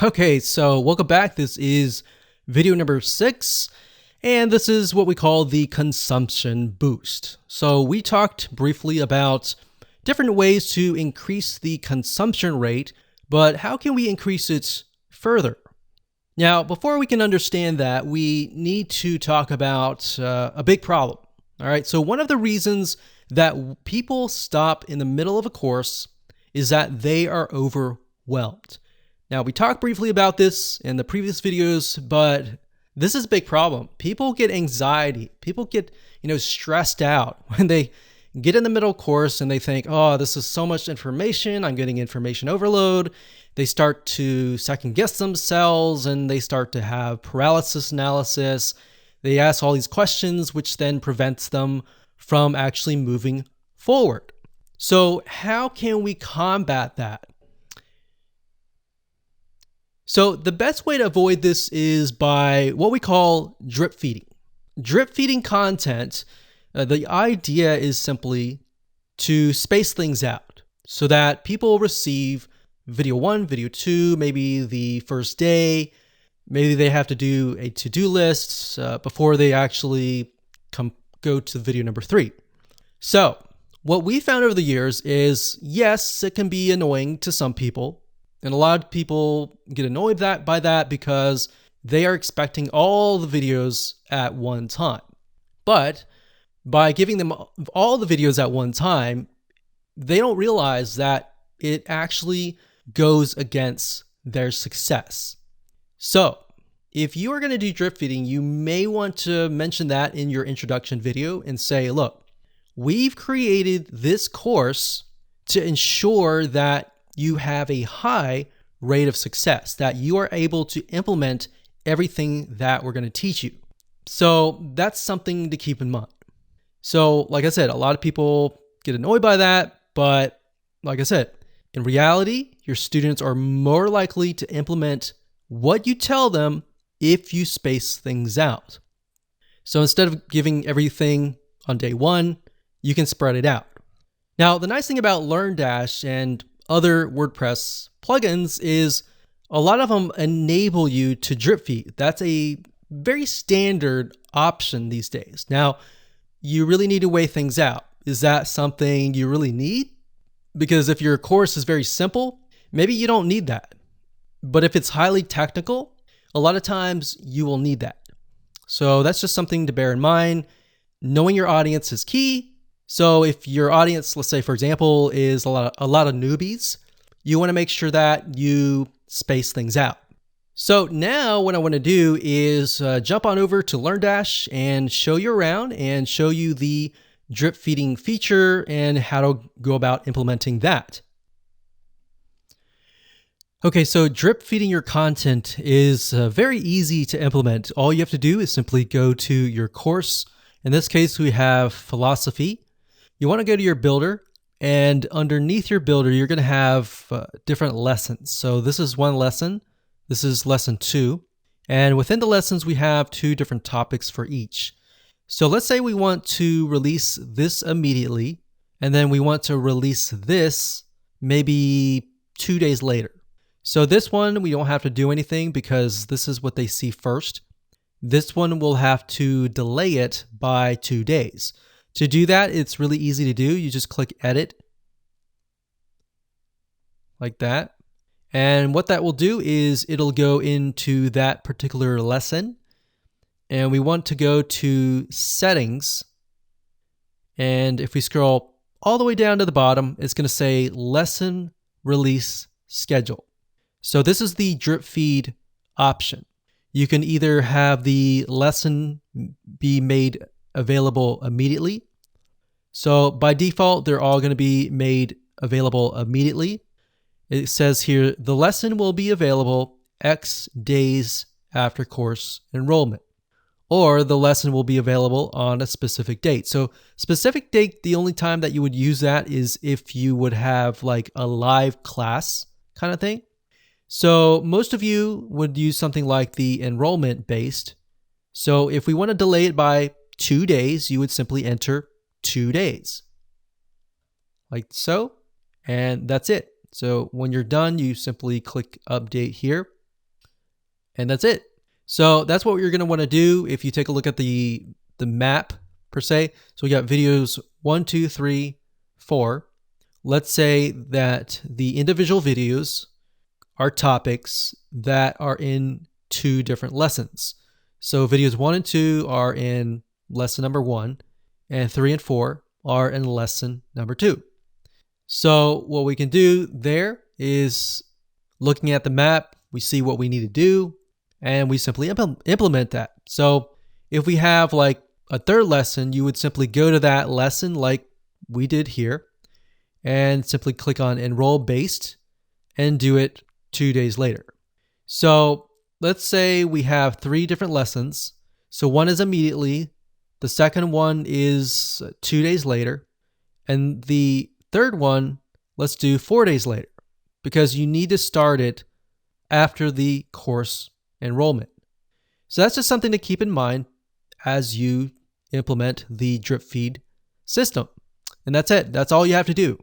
Okay, so welcome back. This is video number 6, and this is what we call the consumption boost. So we talked briefly about different ways to increase the consumption rate, but how can we increase it further? Now, before we can understand that, we need to talk about a big problem. All right, so one of the reasons that people stop in the middle of a course is that they are overwhelmed. Now, we talked briefly about this in the previous videos, but this is a big problem. People get anxiety. People get, stressed out when they get in the middle course and they think, oh, this is so much information. I'm getting information overload. They start to second guess themselves and they start to have paralysis analysis. They ask all these questions, which then prevents them from actually moving forward. So how can we combat that? So the best way to avoid this is by what we call drip feeding. Drip feeding content, the idea is simply to space things out so that people receive video 1, video 2, maybe the first day. Maybe they have to do a to-do list before they actually go to video number 3. So what we found over the years is, yes, it can be annoying to some people. And a lot of people get annoyed by that because they are expecting all the videos at one time. But by giving them all the videos at one time, they don't realize that it actually goes against their success. So if you are going to do drip feeding, you may want to mention that in your introduction video and say, look, we've created this course to ensure that you have a high rate of success, that you are able to implement everything that we're going to teach you. So that's something to keep in mind. So like I said, a lot of people get annoyed by that, but like I said, in reality, your students are more likely to implement what you tell them if you space things out. So instead of giving everything on day 1, you can spread it out. Now, the nice thing about LearnDash and other WordPress plugins is a lot of them enable you to drip feed. That's a very standard option these days. Now, you really need to weigh things out. Is that something you really need? Because if your course is very simple, maybe you don't need that. But if it's highly technical, a lot of times you will need that. So that's just something to bear in mind. Knowing your audience is key. So if your audience, let's say, for example, is a lot of newbies, you want to make sure that you space things out. So now what I want to do is jump on over to LearnDash and show you around and show you the drip feeding feature and how to go about implementing that. Okay, so drip feeding your content is very easy to implement. All you have to do is simply go to your course. In this case, we have philosophy. You want to go to your builder, and underneath your builder, you're going to have different lessons. So this is one lesson. This is lesson 2. And within the lessons, we have 2 different topics for each. So let's say we want to release this immediately, and then we want to release this maybe 2 days later. So this one, we don't have to do anything because this is what they see first. This one will have to delay it by 2 days. To do that, it's really easy to do. You just click edit like that. And what that will do is it'll go into that particular lesson. And we want to go to settings. And if we scroll all the way down to the bottom, it's going to say lesson release schedule. So this is the drip feed option. You can either have the lesson be made available immediately. So by default, they're all going to be made available immediately. It says here, the lesson will be available X days after course enrollment, or the lesson will be available on a specific date. So specific date, the only time that you would use that is if you would have like a live class kind of thing. So most of you would use something like the enrollment based. So if we want to delay it by 2 days, you would simply enter 2 days like so, and that's it. So when you're done, you simply click update here And that's it. So that's what you're going to want to do if you take a look at the map per se. So we got videos 1, 2, 3, 4. Let's say that the individual videos are topics that are in 2 different lessons. So videos 1 and 2 are in lesson number 1, and 3 and 4 are in lesson number 2. So what we can do there is, looking at the map, we see what we need to do, and we simply implement that. So if we have like a third lesson, you would simply go to that lesson like we did here and simply click on enroll based and do it 2 days later. So let's say we have 3 different lessons. So one is immediately, the second one is 2 days later, and the third one, let's do 4 days later, because you need to start it after the course enrollment. So that's just something to keep in mind as you implement the drip feed system. And that's it. That's all you have to do.